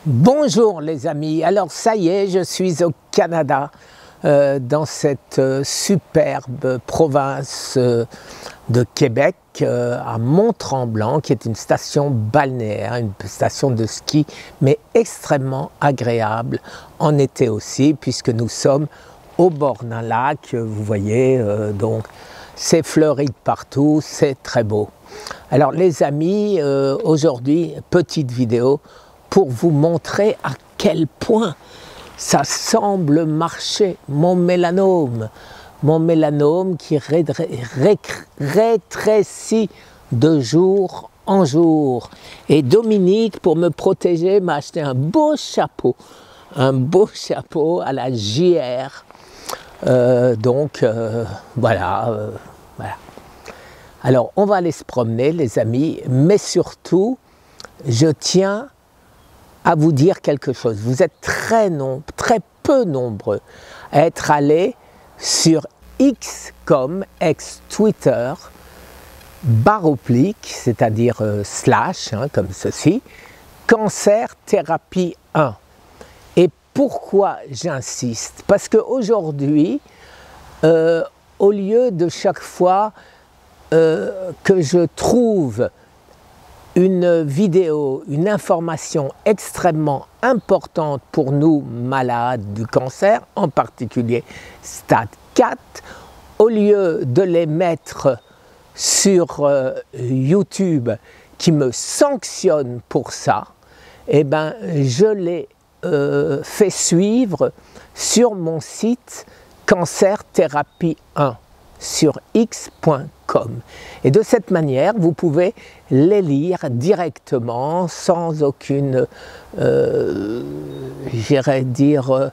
Bonjour les amis, alors ça y est, je suis au Canada, dans cette superbe province de Québec, à Mont-Tremblant, qui est une station balnéaire, une station de ski, mais extrêmement agréable en été aussi, puisque nous sommes au bord d'un lac, vous voyez, donc c'est fleuri de partout, c'est très beau. Alors les amis, aujourd'hui, petite vidéo, pour vous montrer à quel point ça semble marcher, mon mélanome qui rétrécit de jour en jour. Et Dominique, pour me protéger, m'a acheté un beau chapeau à la JR. Voilà. Alors, on va aller se promener, les amis, mais surtout, je tiens à vous dire quelque chose. Vous êtes très peu nombreux à être allés sur X comme ex-Twitter, /, c'est-à-dire slash, comme ceci, Cancer Thérapie 1. Et pourquoi j'insiste? Parce qu'aujourd'hui, au lieu de chaque fois que je trouve une vidéo, une information extrêmement importante pour nous malades du cancer, en particulier stade 4, au lieu de les mettre sur YouTube qui me sanctionne pour ça, eh ben, je les fais suivre sur mon site Cancer Thérapie 1 sur x.com. Et de cette manière, vous pouvez les lire directement, sans aucune, j'irais dire,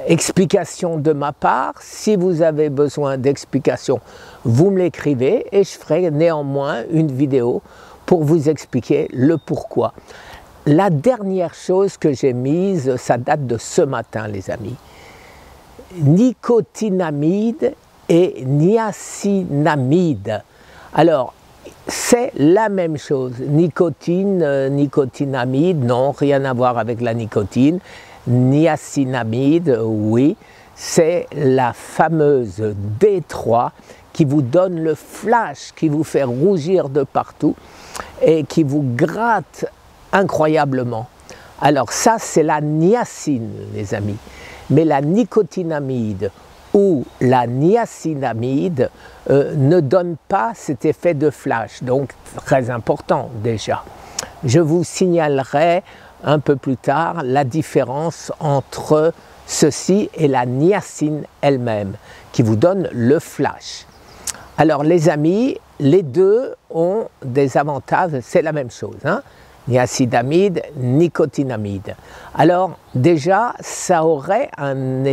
explication de ma part. Si vous avez besoin d'explications, vous me l'écrivez et je ferai néanmoins une vidéo pour vous expliquer le pourquoi. La dernière chose que j'ai mise, ça date de ce matin, les amis. Nicotinamide et niacinamide. Alors, c'est la même chose. Nicotine, nicotinamide, non, rien à voir avec la nicotine. Niacinamide, oui, c'est la fameuse D3 qui vous donne le flash, qui vous fait rougir de partout et qui vous gratte incroyablement. Alors ça, c'est la niacine, les amis. Mais la nicotinamide ou la niacinamide ne donne pas cet effet de flash, donc très important déjà. Je vous signalerai un peu plus tard la différence entre ceci et la niacine elle-même, qui vous donne le flash. Alors les amis, les deux ont des avantages, c'est la même chose, hein? Niacinamide, nicotinamide. Alors déjà, ça aurait un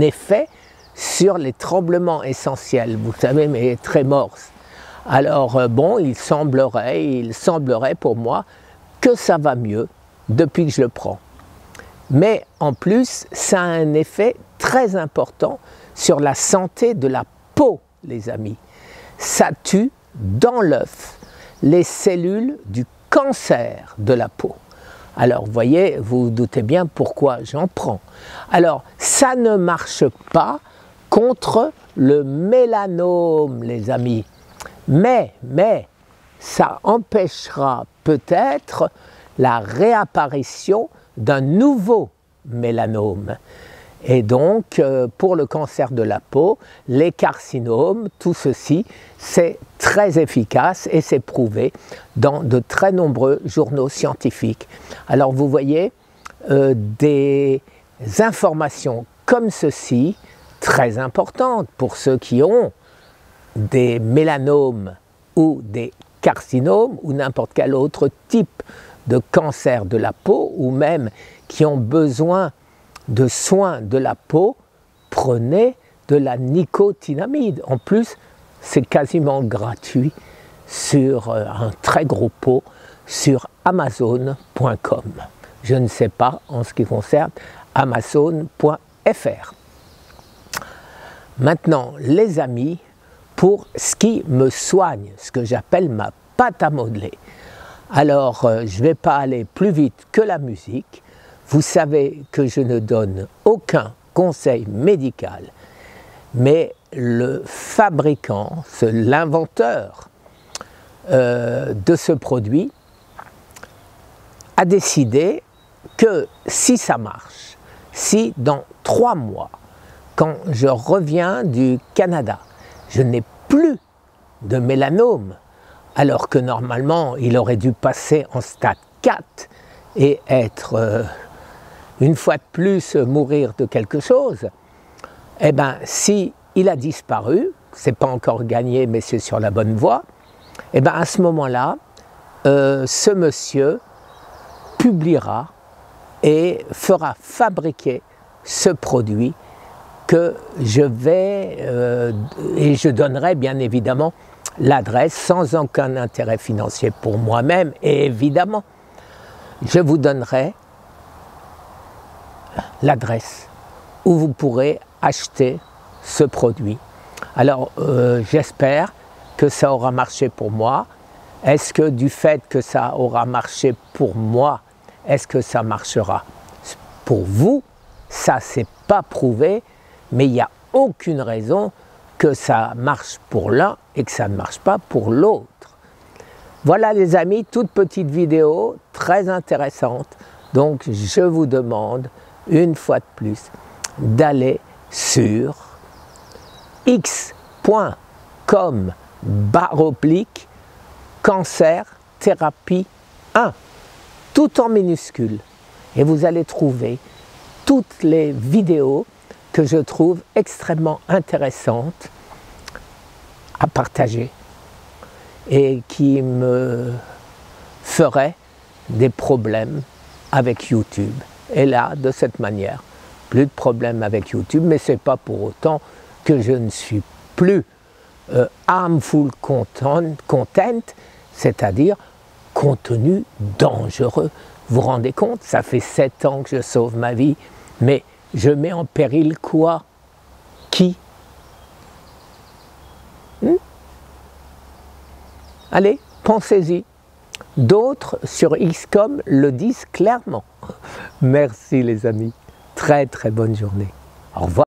effet sur les tremblements essentiels, vous savez, mais très morse. Alors bon, il semblerait pour moi que ça va mieux depuis que je le prends. Mais en plus, ça a un effet très important sur la santé de la peau, les amis. Ça tue dans l'œuf les cellules du cancer de la peau. Alors, vous voyez, vous vous doutez bien pourquoi j'en prends. Alors, ça ne marche pas contre le mélanome, les amis. Mais, ça empêchera peut-être la réapparition d'un nouveau mélanome. Et donc, pour le cancer de la peau, les carcinomes, tout ceci, c'est très efficace et c'est prouvé dans de très nombreux journaux scientifiques. Alors, vous voyez, des informations comme ceci, très importantes pour ceux qui ont des mélanomes ou des carcinomes ou n'importe quel autre type de cancer de la peau ou même qui ont besoin de soins de la peau, prenez de la nicotinamide. En plus, c'est quasiment gratuit sur un très gros pot sur Amazon.com. Je ne sais pas en ce qui concerne Amazon.fr. Maintenant, les amis, pour ce qui me soigne, ce que j'appelle ma pâte à modeler. Alors, je ne vais pas aller plus vite que la musique. Vous savez que je ne donne aucun conseil médical, mais le fabricant, l'inventeur de ce produit, a décidé que si ça marche, si dans 3 mois, quand je reviens du Canada, je n'ai plus de mélanome, alors que normalement il aurait dû passer en stade 4 et être, une fois de plus, mourir de quelque chose, eh bien si il a disparu, c'est pas encore gagné mais c'est sur la bonne voie, eh bien à ce moment-là, ce monsieur publiera et fera fabriquer ce produit que je vais, et je donnerai bien évidemment l'adresse sans aucun intérêt financier pour moi-même, et évidemment, je vous donnerai l'adresse où vous pourrez acheter ce produit. Alors, j'espère que ça aura marché pour moi. Est-ce que du fait que ça aura marché pour moi, est-ce que ça marchera pour vous? Ça, c'est pas prouvé, mais il n'y a aucune raison que ça marche pour l'un et que ça ne marche pas pour l'autre. Voilà les amis, toute petite vidéo très intéressante. Donc je vous demande une fois de plus d'aller sur x.com/cancer thérapie 1, tout en minuscule, et vous allez trouver toutes les vidéos que je trouve extrêmement intéressantes à partager et qui me feraient des problèmes avec YouTube. Et là, de cette manière, plus de problèmes avec YouTube, mais ce n'est pas pour autant que je ne suis plus harmful content, c'est-à-dire contenu dangereux. Vous vous rendez compte, ça fait 7 ans que je sauve ma vie, mais je mets en péril quoi? Qui? Allez, pensez-y. D'autres sur XCOM le disent clairement. Merci les amis. Très très bonne journée. Au revoir.